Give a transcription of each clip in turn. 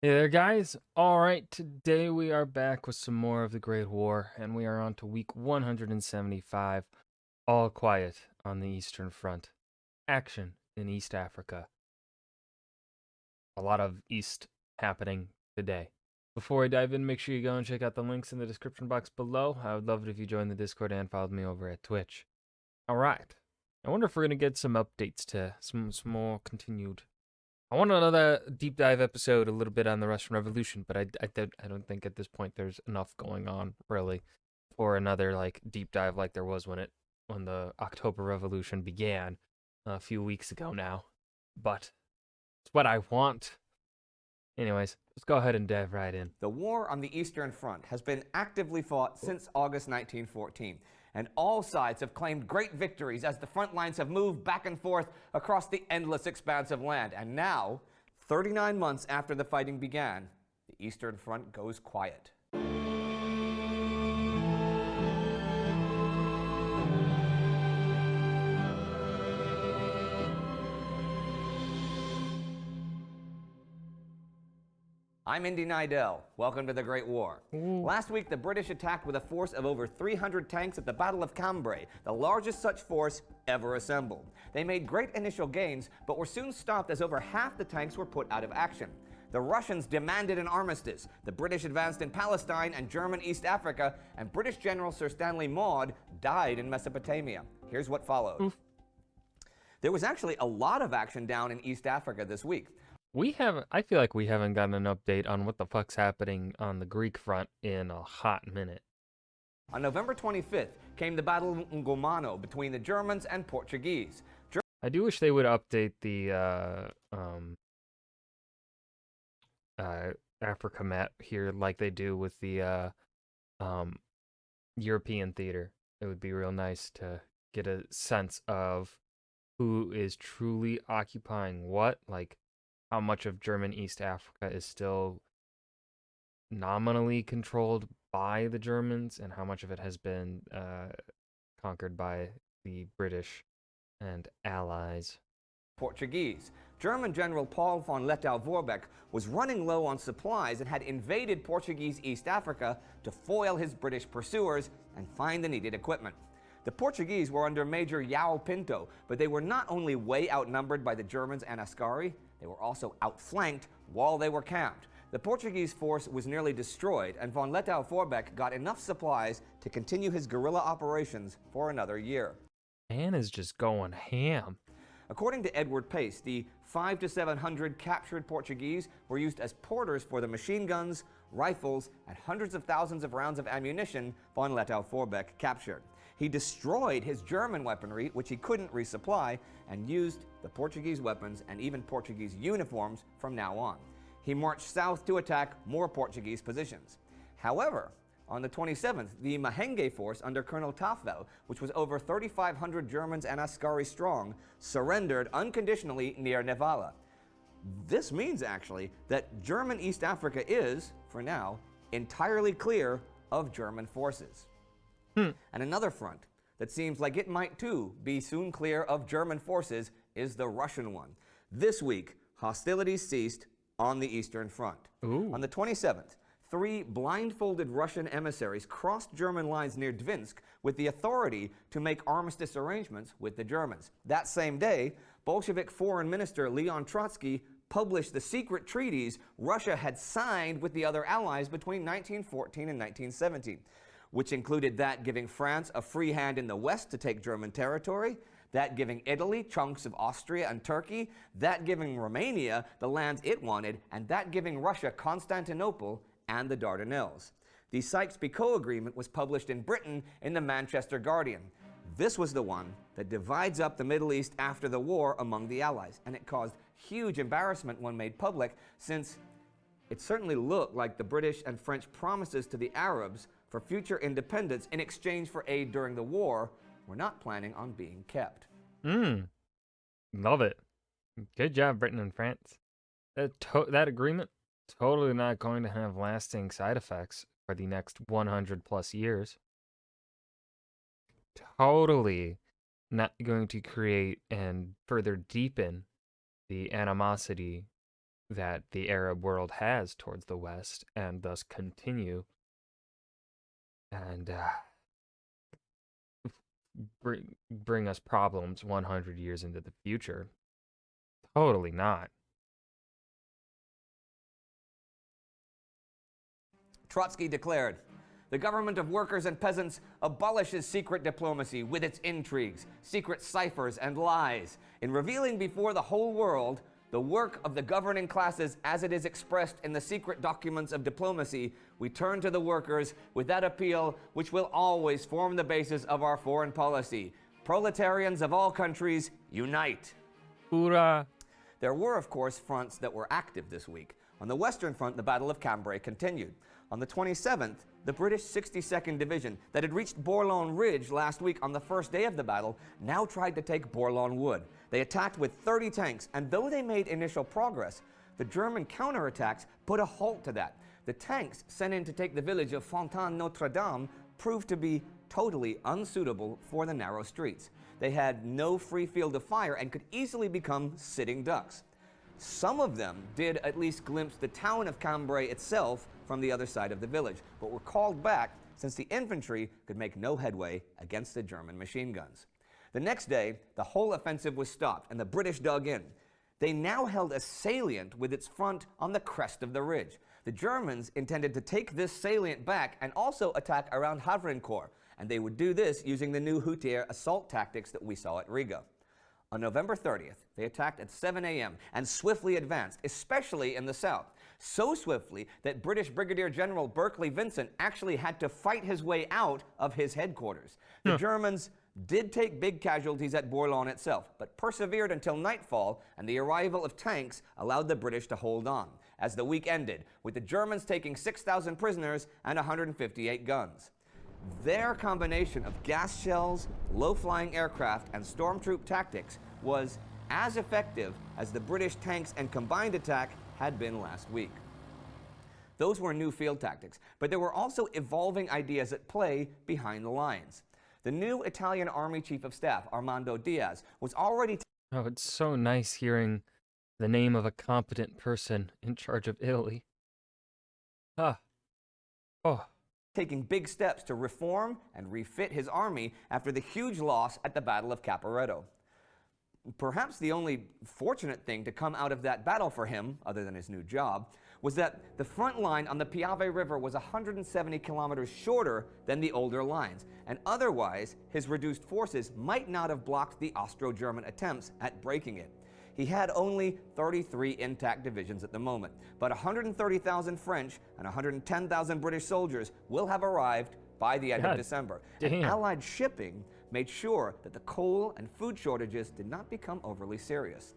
Hey there, guys. All right, today we are back with some more of the Great War, and we are on to week 175. All quiet on the Eastern Front. Action in East Africa. A lot of East happening today. Before I dive in, make sure you go and check out the links in the description box below. I would love it if you joined the Discord and followed me over at Twitch. All right. I wonder if we're going to get some updates to some more continued. I want another deep dive episode a little bit on the Russian Revolution, but I don't think at this point there's enough going on really for another like deep dive like there was when the October Revolution began a few weeks ago now. But it's what I want. Anyways, let's go ahead and dive right in. The war on the Eastern Front has been actively fought since August 1914, and all sides have claimed great victories as the front lines have moved back and forth across the endless expanse of land. And now, 39 months after the fighting began, the Eastern Front goes quiet. I'm Indy Nidell. Welcome to the Great War. Last week, the British attacked with a force of over 300 tanks at the Battle of Cambrai, the largest such force ever assembled. They made great initial gains, but were soon stopped as over half the tanks were put out of action. The Russians demanded an armistice. The British advanced in Palestine and German East Africa, and British General Sir Stanley Maude died in Mesopotamia. Here's what followed. There was actually a lot of action down in East Africa this week. I feel like we haven't gotten an update on what the fuck's happening on the Greek front in a hot minute. On November 25th came the Battle of Ngomano between the Germans and Portuguese. I do wish they would update the Africa map here like they do with the European theater. It would be real nice to get a sense of who is truly occupying what, like how much of German East Africa is still nominally controlled by the Germans and how much of it has been conquered by the British and allies. Portuguese. German General Paul von Lettow-Vorbeck was running low on supplies and had invaded Portuguese East Africa to foil his British pursuers and find the needed equipment. The Portuguese were under Major João Pinto, but they were not only way outnumbered by the Germans and Ascari, they were also outflanked while they were camped. The Portuguese force was nearly destroyed, and von Lettow-Vorbeck got enough supplies to continue his guerrilla operations for another year. Man is just going ham. According to Edward Pace, the 500 to 700 captured Portuguese were used as porters for the machine guns, rifles, and hundreds of thousands of rounds of ammunition von Lettow-Vorbeck captured. He destroyed his German weaponry, which he couldn't resupply, and used the Portuguese weapons and even Portuguese uniforms from now on. He marched south to attack more Portuguese positions. However, on the 27th, the Mahenge force under Colonel Tafel, which was over 3,500 Germans and Ascari strong, surrendered unconditionally near Nevala. This means, actually, that German East Africa is, for now, entirely clear of German forces. And another front that seems like it might too be soon clear of German forces is the Russian one. This week, hostilities ceased on the Eastern Front. On the 27th, 3 blindfolded Russian emissaries crossed German lines near Dvinsk with the authority to make armistice arrangements with the Germans. That same day, Bolshevik Foreign Minister Leon Trotsky published the secret treaties Russia had signed with the other allies between 1914 and 1917, which included that giving France a free hand in the west to take German territory, that giving Italy chunks of Austria and Turkey, that giving Romania the lands it wanted, and that giving Russia Constantinople and the Dardanelles. The Sykes-Picot Agreement was published in Britain in the Manchester Guardian. This was the one that divides up the Middle East after the war among the Allies, and it caused huge embarrassment when made public, since it certainly looked like the British and French promises to the Arabs for future independence in exchange for aid during the war were not planning on being kept. Love it. Good job, Britain and France. That agreement, totally not going to have lasting side effects for the next 100 plus years. Totally not going to create and further deepen the animosity that the Arab world has towards the West, and thus continue and bring us problems 100 years into the future. Totally not. Trotsky declared, "The government of workers and peasants abolishes secret diplomacy with its intrigues, secret ciphers, and lies, in revealing before the whole world the work of the governing classes as it is expressed in the secret documents of diplomacy. We turn to the workers with that appeal which will always form the basis of our foreign policy. Proletarians of all countries, unite." Hoorah! There were, of course, fronts that were active this week. On the Western Front, the Battle of Cambrai continued. On the 27th, the British 62nd Division, that had reached Bourlon Ridge last week on the first day of the battle, now tried to take Bourlon Wood. They attacked with 30 tanks, and though they made initial progress, the German counterattacks put a halt to that. The tanks sent in to take the village of Fontaine-Notre-Dame proved to be totally unsuitable for the narrow streets. They had no free field of fire and could easily become sitting ducks. Some of them did at least glimpse the town of Cambrai itself from the other side of the village, but were called back since the infantry could make no headway against the German machine guns. The next day, the whole offensive was stopped and the British dug in. They now held a salient with its front on the crest of the ridge. The Germans intended to take this salient back and also attack around Havrincourt, and they would do this using the new Hutier assault tactics that we saw at Riga. On November 30th, they attacked at 7 a.m. and swiftly advanced, especially in the south. So swiftly that British Brigadier General Berkeley Vincent actually had to fight his way out of his headquarters. The Germans did take big casualties at Bourlon itself, but persevered until nightfall, and the arrival of tanks allowed the British to hold on, as the week ended, with the Germans taking 6,000 prisoners and 158 guns. Their combination of gas shells, low-flying aircraft, and stormtroop tactics was as effective as the British tanks and combined attack had been last week. Those were new field tactics, but there were also evolving ideas at play behind the lines. The new Italian Army Chief of Staff, Armando Diaz, was already Oh, it's so nice hearing the name of a competent person in charge of Italy. Ah. Oh. taking big steps to reform and refit his army after the huge loss at the Battle of Caporetto. Perhaps the only fortunate thing to come out of that battle for him, other than his new job, was that the front line on the Piave River was 170 kilometers shorter than the older lines, and otherwise his reduced forces might not have blocked the Austro-German attempts at breaking it. He had only 33 intact divisions at the moment, but 130,000 French and 110,000 British soldiers will have arrived by the end of December. And Allied shipping made sure that the coal and food shortages did not become overly serious.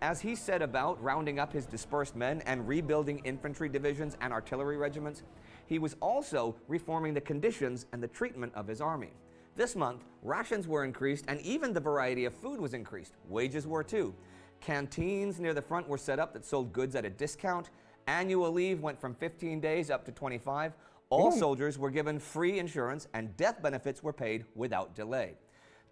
As he set about rounding up his dispersed men and rebuilding infantry divisions and artillery regiments, he was also reforming the conditions and the treatment of his army. This month, rations were increased and even the variety of food was increased. Wages were too. Canteens near the front were set up that sold goods at a discount. Annual leave went from 15 days up to 25. All soldiers were given free insurance and death benefits were paid without delay.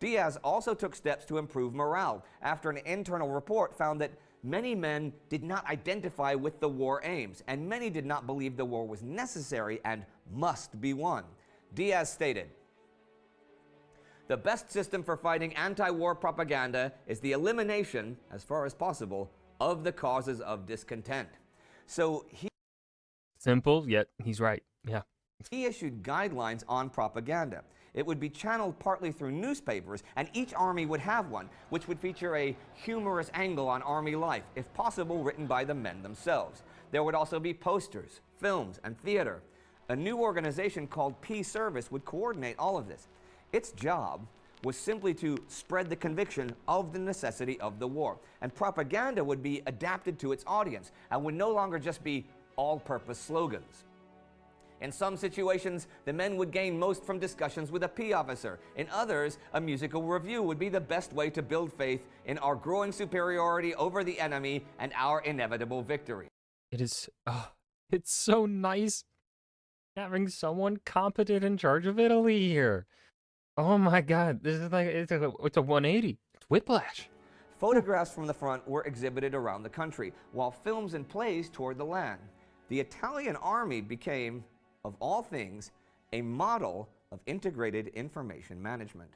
Diaz also took steps to improve morale after an internal report found that many men did not identify with the war aims and many did not believe the war was necessary and must be won. Diaz stated, "The best system for fighting anti-war propaganda is the elimination, as far as possible, of the causes of discontent." So simple, yet he's right. Yeah. He issued guidelines on propaganda. It would be channeled partly through newspapers, and each army would have one, which would feature a humorous angle on army life, if possible written by the men themselves. There would also be posters, films, and theater. A new organization called Peace Service would coordinate all of this. Its job was simply to spread the conviction of the necessity of the war, and propaganda would be adapted to its audience and would no longer just be all-purpose slogans. In some situations, the men would gain most from discussions with a P officer. In others, a musical review would be the best way to build faith in our growing superiority over the enemy and our inevitable victory. It's so nice having someone competent in charge of Italy here. Oh my God, this is like, it's a 180. It's whiplash. Photographs from the front were exhibited around the country, while films and plays toured the land. The Italian army became, of all things, a model of integrated information management.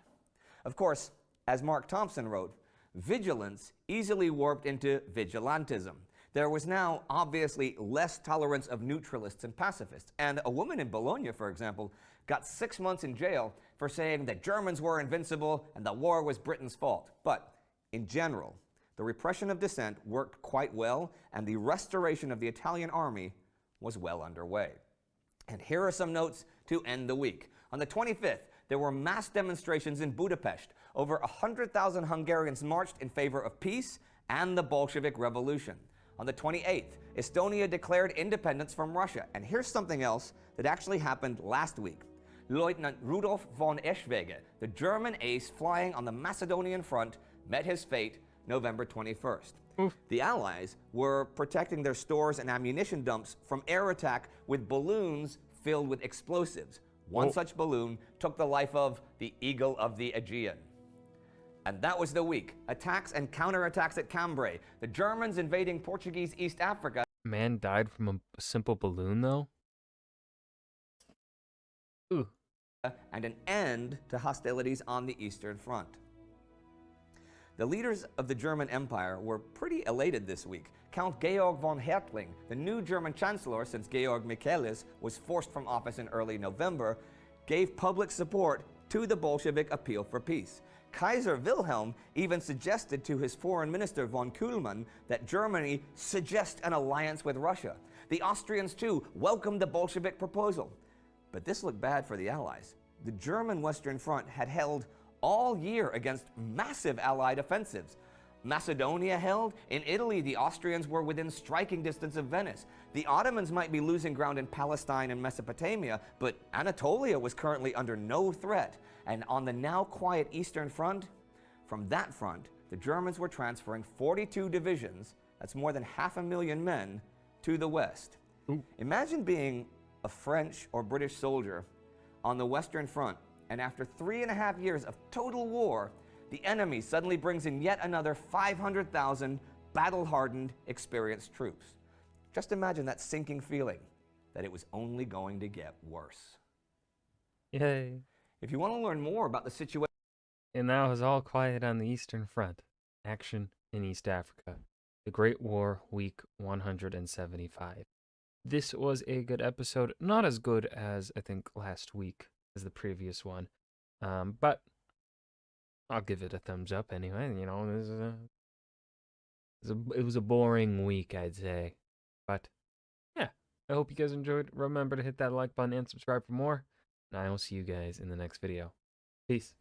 Of course, as Mark Thompson wrote, vigilance easily warped into vigilantism. There was now obviously less tolerance of neutralists and pacifists, and a woman in Bologna, for example, got 6 months in jail for saying that Germans were invincible and the war was Britain's fault. But in general, the repression of dissent worked quite well, and the restoration of the Italian army was well underway. And here are some notes to end the week. On the 25th, there were mass demonstrations in Budapest. Over 100,000 Hungarians marched in favor of peace and the Bolshevik Revolution. On the 28th, Estonia declared independence from Russia. And here's something else that actually happened last week. Lieutenant Rudolf von Eschwege, the German ace flying on the Macedonian front, met his fate November 21st. Oof. The Allies were protecting their stores and ammunition dumps from air attack with balloons filled with explosives. One such balloon took the life of the Eagle of the Aegean. And that was the week. Attacks and counterattacks at Cambrai. The Germans invading Portuguese East Africa. Man died from a simple balloon, though? Ooh. And an end to hostilities on the Eastern Front. The leaders of the German Empire were pretty elated this week. Count Georg von Hertling, the new German Chancellor since Georg Michaelis was forced from office in early November, gave public support to the Bolshevik appeal for peace. Kaiser Wilhelm even suggested to his foreign minister von Kuhlmann that Germany suggest an alliance with Russia. The Austrians too welcomed the Bolshevik proposal. But this looked bad for the Allies. The German Western Front had held all year against massive Allied offensives. Macedonia held. In Italy, the Austrians were within striking distance of Venice. The Ottomans might be losing ground in Palestine and Mesopotamia, but Anatolia was currently under no threat. And on the now quiet Eastern Front, from that front, the Germans were transferring 42 divisions, that's more than 500,000 men, to the west. Ooh. Imagine being a French or British soldier on the Western Front, and after 3.5 years of total war, the enemy suddenly brings in yet another 500,000 battle-hardened, experienced troops. Just imagine that sinking feeling that it was only going to get worse. Yay. If you want to learn more about the situation, And now is all quiet on the Eastern Front. Action in East Africa. The Great War, week 175. This was a good episode. Not as good as, I think, last week as the previous one. But I'll give it a thumbs up anyway. You know, it was a boring week, I'd say. But, yeah. I hope you guys enjoyed. Remember to hit that like button and subscribe for more. And I will see you guys in the next video. Peace.